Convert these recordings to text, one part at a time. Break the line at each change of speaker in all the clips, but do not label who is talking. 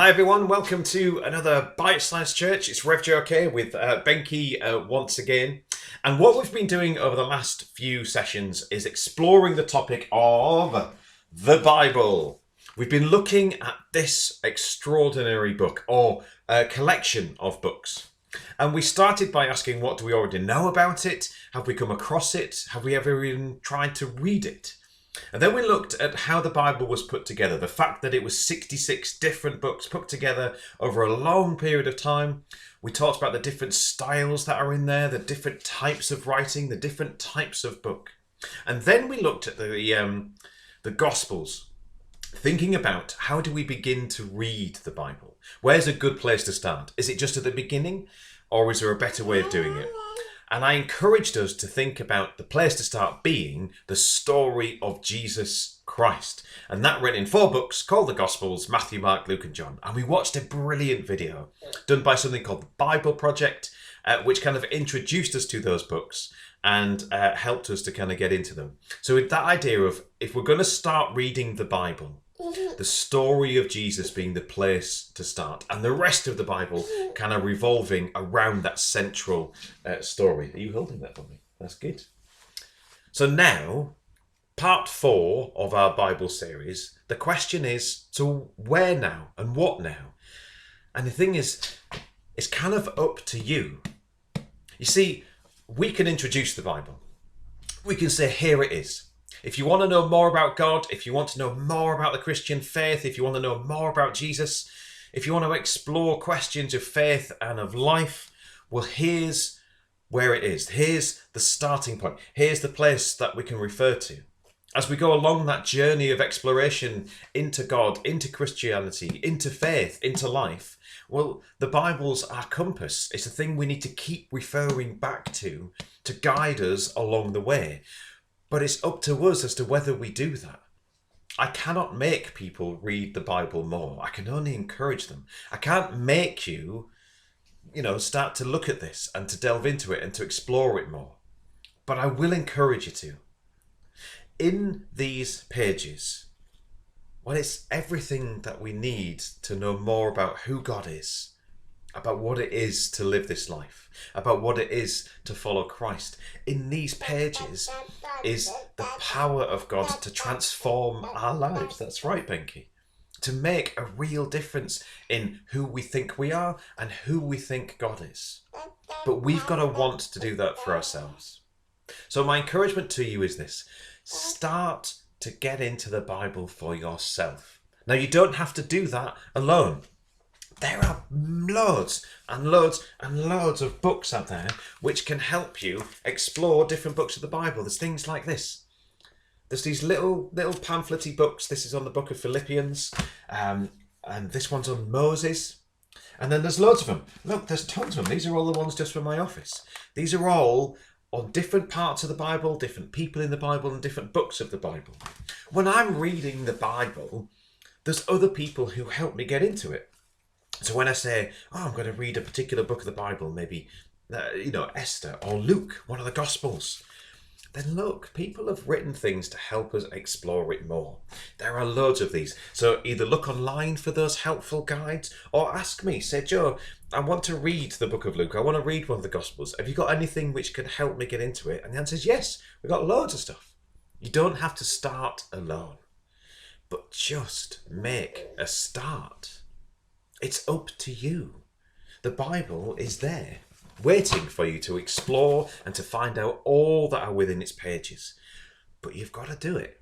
Hi everyone, welcome to another Bitesized Church. It's Rev JK with Benki once again. And what we've been doing over the last few sessions is exploring the topic of the Bible. We've been looking at this extraordinary book, or a collection of books. And we started by asking, what do we already know about it? Have we come across it? Have we ever even tried to read it? And then we looked at how the Bible was put together, the fact that it was 66 different books put together over a long period of time. We talked about the different styles that are in there, the different types of writing, the different types of book. And then we looked at the Gospels, thinking about how do we begin to read the Bible? Where's a good place to start? Is it just at the beginning, or is there a better way of doing it? And I encouraged us to think about the place to start being the story of Jesus Christ. And that written in 4 books called the Gospels, Matthew, Mark, Luke and John. And we watched a brilliant video done by something called the Bible Project, which kind of introduced us to those books and helped us to kind of get into them. So with that idea of, if we're going to start reading the Bible, the story of Jesus being the place to start, and the rest of the Bible kind of revolving around that central story. Are you holding that for me? That's good. So now, part 4 of our Bible series, the question is, so where now and what now? And the thing is, it's kind of up to you. You see, we can introduce the Bible. We can say, here it is. If you want to know more about God, if you want to know more about the Christian faith, if you want to know more about Jesus, if you want to explore questions of faith and of life, well, here's where it is. Here's the starting point. Here's the place that we can refer to. As we go along that journey of exploration into God, into Christianity, into faith, into life, well, the Bible's our compass. It's a thing we need to keep referring back to guide us along the way. But it's up to us as to whether we do that. I cannot make people read the Bible more. I can only encourage them. I can't make you, start to look at this and to delve into it and to explore it more. But I will encourage you to. In these pages, well, it's everything that we need to know more about who God is, about what it is to live this life, about what it is to follow Christ. In these pages is the power of God to transform our lives. That's right, Benki. To make a real difference in who we think we are and who we think God is. But we've got to want to do that for ourselves. So my encouragement to you is this. Start to get into the Bible for yourself. Now, you don't have to do that alone. There are loads and loads and loads of books out there which can help you explore different books of the Bible. There's things like this. There's these little pamphletty books. This is on the book of Philippians, and this one's on Moses. And then there's loads of them. Look, there's tons of them. These are all the ones just from my office. These are all on different parts of the Bible, different people in the Bible, and different books of the Bible. When I'm reading the Bible, there's other people who help me get into it. So when I say, I'm going to read a particular book of the Bible, maybe, Esther or Luke, one of the Gospels, then look, people have written things to help us explore it more. There are loads of these. So either look online for those helpful guides or ask me, say, Joe, I want to read the book of Luke. I want to read one of the Gospels. Have you got anything which can help me get into it? And the answer is yes. We've got loads of stuff. You don't have to start alone, but just make a start. It's up to you. The Bible is there, waiting for you to explore and to find out all that are within its pages. But you've got to do it.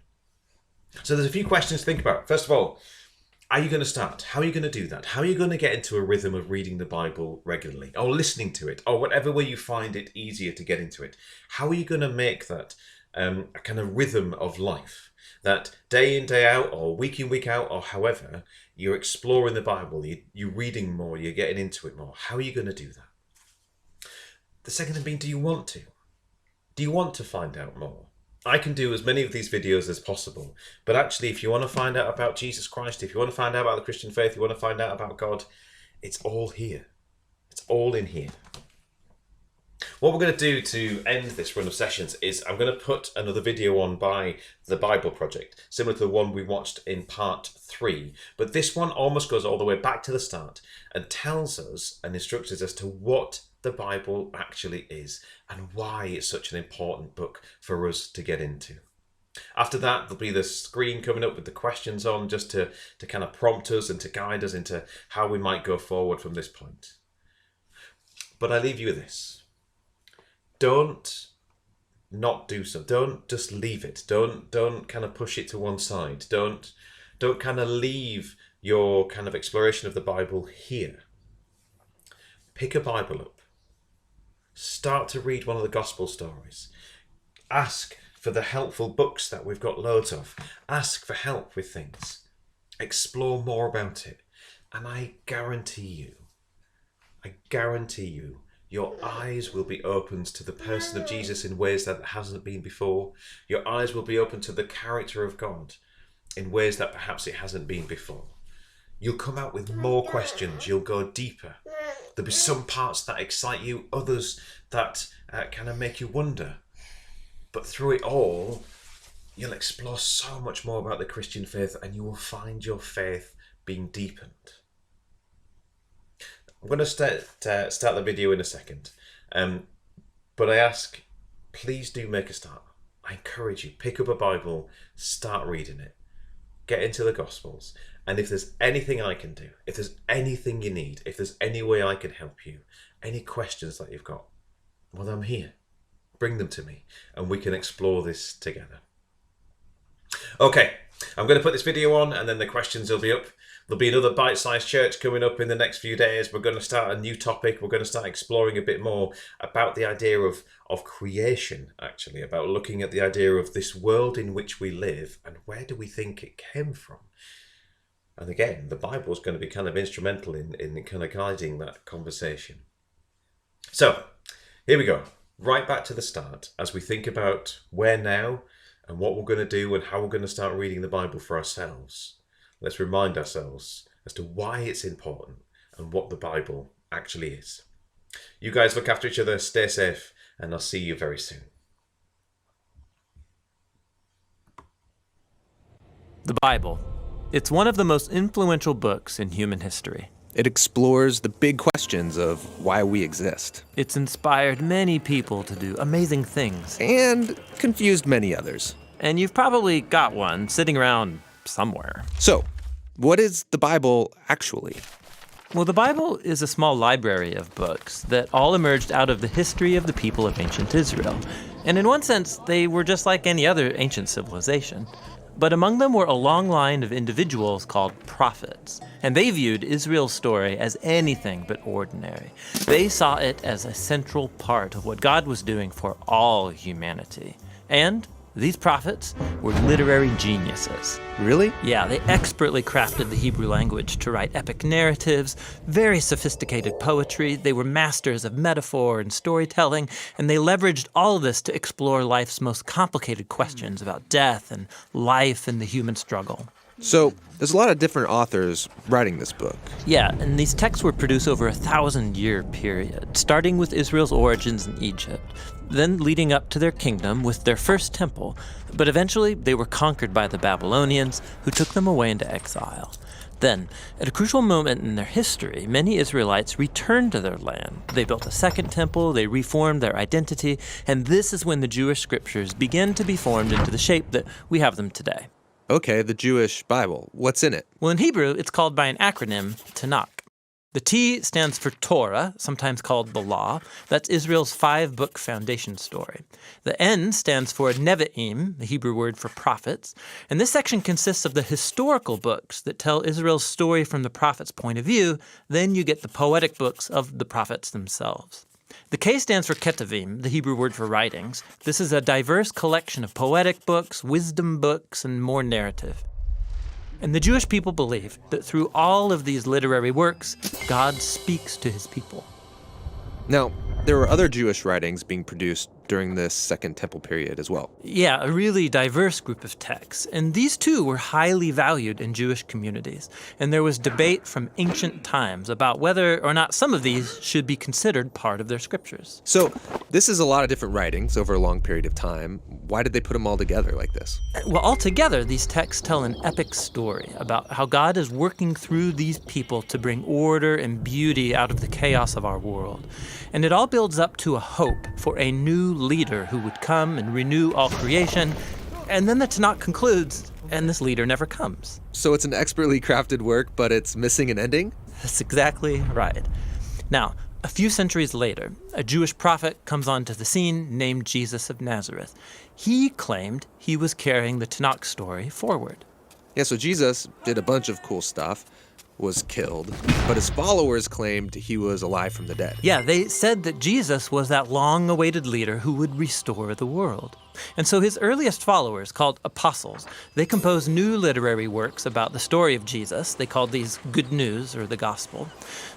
So there's a few questions to think about. First of all, are you going to start? How are you going to do that? How are you going to get into a rhythm of reading the Bible regularly, or listening to it, or whatever way you find it easier to get into it? How are you going to make that a kind of rhythm of life? That day in, day out, or week in, week out, or however, you're exploring the Bible, you're reading more, you're getting into it more. How are you going to do that? The second thing being, do you want to? Do you want to find out more? I can do as many of these videos as possible, but actually, if you want to find out about Jesus Christ, if you want to find out about the Christian faith, you want to find out about God, it's all here. It's all in here. what we're going to do to end this run of sessions is I'm going to put another video on by the Bible Project, similar to the one we watched in part 3. But this one almost goes all the way back to the start and tells us and instructs us as to what the Bible actually is and why it's such an important book for us to get into. After that, there'll be the screen coming up with the questions on, just to kind of prompt us and to guide us into how we might go forward from this point. But I leave you with this. Don't not do so. Don't just leave it. Don't kind of push it to one side. Don't kind of leave your kind of exploration of the Bible here. Pick a Bible up. Start to read one of the gospel stories. Ask for the helpful books that we've got loads of. Ask for help with things. Explore more about it. And I guarantee you, your eyes will be opened to the person of Jesus in ways that hasn't been before. Your eyes will be open to the character of God in ways that perhaps it hasn't been before. You'll come out with more questions. You'll go deeper. There'll be some parts that excite you, others that kind of make you wonder. But through it all, you'll explore so much more about the Christian faith and you will find your faith being deepened. I'm going to start the video in a second. But I ask, please do make a start. I encourage you, pick up a Bible, start reading it. Get into the Gospels. And if there's anything I can do, if there's anything you need, if there's any way I can help you, any questions that you've got, well, I'm here. Bring them to me and we can explore this together. Okay, I'm going to put this video on and then the questions will be up. There'll be another Bite-Sized Church coming up in the next few days. We're going to start a new topic. We're going to start exploring a bit more about the idea of creation, actually, about looking at the idea of this world in which we live and where do we think it came from. And again, the Bible is going to be kind of instrumental in kind of guiding that conversation. So, here we go. Right back to the start as we think about where now and what we're going to do and how we're going to start reading the Bible for ourselves. Let's remind ourselves as to why it's important and what the Bible actually is. You guys look after each other, stay safe, and I'll see you very soon.
The Bible. It's one of the most influential books in human history.
It explores the big questions of why we exist.
It's inspired many people to do amazing things.
And confused many others.
And you've probably got one sitting around somewhere.
So, what is the Bible actually?
Well, the Bible is a small library of books that all emerged out of the history of the people of ancient Israel. And in one sense, they were just like any other ancient civilization. But among them were a long line of individuals called prophets. And they viewed Israel's story as anything but ordinary. They saw it as a central part of what God was doing for all humanity. And these prophets were literary geniuses.
Really?
Yeah, they expertly crafted the Hebrew language to write epic narratives, very sophisticated poetry. They were masters of metaphor and storytelling, and they leveraged all of this to explore life's most complicated questions about death and life and the human struggle.
So, there's a lot of different authors writing this book.
Yeah, and these texts were produced over a 1,000-year period, starting with Israel's origins in Egypt, then leading up to their kingdom with their first temple. But eventually, they were conquered by the Babylonians, who took them away into exile. Then, at a crucial moment in their history, many Israelites returned to their land. They built a second temple, they reformed their identity, and this is when the Jewish scriptures began to be formed into the shape that we have them today.
Okay, the Jewish Bible. What's in it?
Well, in Hebrew, it's called by an acronym, Tanakh. The T stands for Torah, sometimes called the Law. That's Israel's 5-book foundation story. The N stands for Nevi'im, the Hebrew word for prophets. And this section consists of the historical books that tell Israel's story from the prophet's point of view. Then you get the poetic books of the prophets themselves. The K stands for Ketuvim, the Hebrew word for writings. This is a diverse collection of poetic books, wisdom books, and more narrative. And the Jewish people believed that through all of these literary works, God speaks to his people.
Now, there were other Jewish writings being produced during this Second Temple period as well.
Yeah, a really diverse group of texts. And these too were highly valued in Jewish communities. And there was debate from ancient times about whether or not some of these should be considered part of their scriptures.
So this is a lot of different writings over a long period of time. Why did they put them all together like this?
Well, altogether, these texts tell an epic story about how God is working through these people to bring order and beauty out of the chaos of our world. And it all builds up to a hope for a new leader who would come and renew all creation. And then the Tanakh concludes, and this leader never comes.
So it's an expertly crafted work, but it's missing an ending?
That's exactly right. Now, a few centuries later, a Jewish prophet comes onto the scene named Jesus of Nazareth. He claimed he was carrying the Tanakh story forward.
Yeah, so Jesus did a bunch of cool stuff, was killed, but his followers claimed he was alive from the dead.
Yeah, they said that Jesus was that long-awaited leader who would restore the world. And so his earliest followers, called apostles, they composed new literary works about the story of Jesus. They called these Good News, or the Gospel.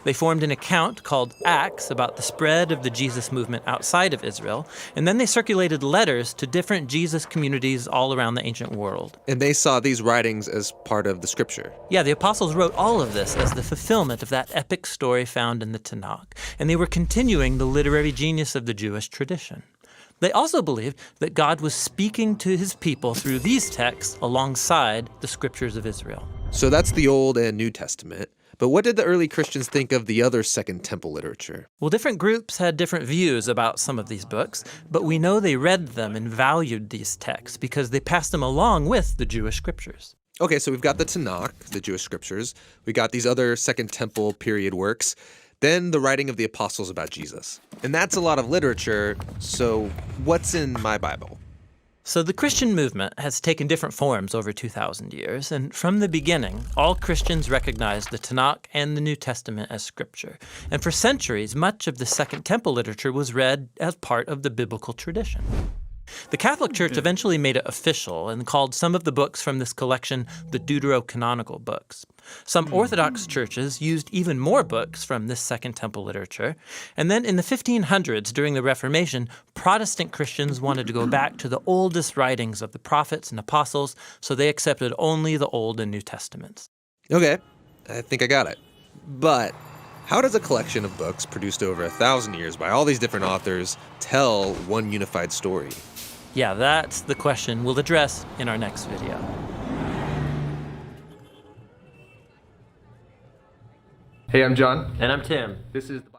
They formed an account called Acts about the spread of the Jesus movement outside of Israel. And then they circulated letters to different Jesus communities all around the ancient world.
And they saw these writings as part of the scripture.
Yeah, the apostles wrote all of this as the fulfillment of that epic story found in the Tanakh. And they were continuing the literary genius of the Jewish tradition. They also believed that God was speaking to his people through these texts alongside the scriptures of Israel.
So that's the Old and New Testament. But what did the early Christians think of the other Second Temple literature?
Well, different groups had different views about some of these books, but we know they read them and valued these texts because they passed them along with the Jewish scriptures.
Okay, so we've got the Tanakh, the Jewish scriptures. We got these other Second Temple period works. Then the writing of the apostles about Jesus. And that's a lot of literature, so what's in my Bible?
So the Christian movement has taken different forms over 2,000 years, and from the beginning, all Christians recognized the Tanakh and the New Testament as scripture. And for centuries, much of the Second Temple literature was read as part of the biblical tradition. The Catholic Church eventually made it official and called some of the books from this collection the deuterocanonical books. Some Orthodox churches used even more books from this Second Temple literature. And then in the 1500s, during the Reformation, Protestant Christians wanted to go back to the oldest writings of the prophets and apostles, so they accepted only the Old and New Testaments.
Okay, I think I got it. But how does a collection of books produced over 1,000 years by all these different authors tell one unified story?
Yeah, that's the question we'll address in our next video.
Hey, I'm John.
And I'm Tim.
This is the